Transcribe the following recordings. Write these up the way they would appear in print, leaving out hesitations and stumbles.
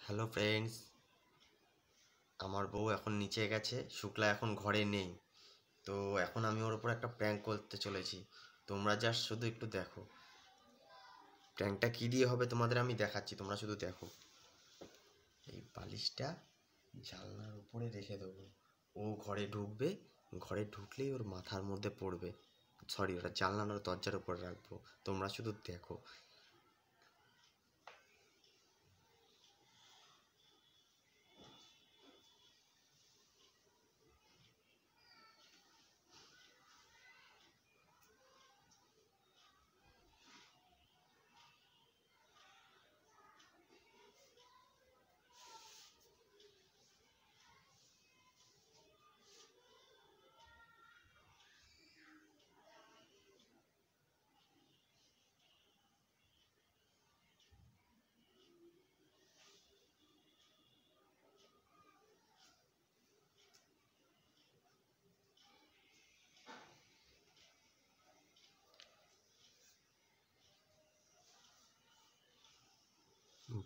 Hello friends, আমার বউ এখন নিচে গেছে, শুক্লা এখন ঘরে নেই। তো এখন আমি ওর উপর একটা প্র্যাঙ্ক করতে চলেছি। তোমরা জাস্ট শুধু একটু দেখো প্র্যাঙ্কটা কী দিয়ে হবে, তোমাদের আমি দেখাচ্ছি, তোমরা শুধু দেখো। এই বালিশটা জানলার উপরে রেখে দেবো, ও ঘরে ঢুকবে, ঘরে ঢুকলেই ওর মাথার মধ্যে পড়বে। সরি, ওটা জানলার দরজার উপরে রাখবো, তোমরা শুধু দেখো।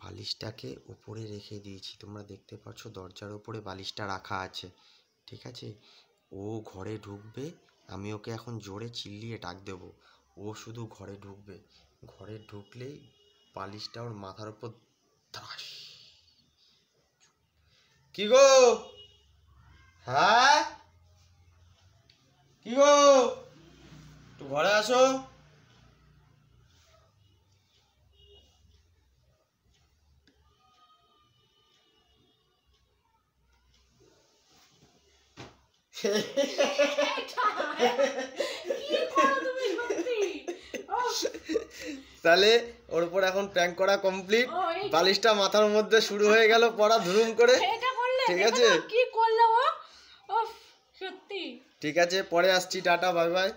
বালিশটাকে উপরে রেখে দিয়েছি, তোমরা দেখতে পাচ্ছ দরজার উপরে বালিশটা রাখা আছে, ঠিক আছে। ও ঘরে ঢুকবে, আমি ওকে এখন জোরে চিল্লিয়ে ডাক দেবো, ও শুধু ঘরে ঢুকবে, ঘরে ঢুকলেই বালিশটা ওর মাথার উপর ধাস। কি গো? হ্যাঁ, কি গো, একটু ঘরে আসো। তাহলে ওর উপর এখন প্র্যাঙ্ক করা কমপ্লিট। বালিশটা মাথার মধ্যে শুরু হয়ে গেল পড়া ধুরুম করে, ঠিক আছে। কি করলো ও? সত্যি ঠিক আছে, পরে আসছি, টাটা, বাই বাই।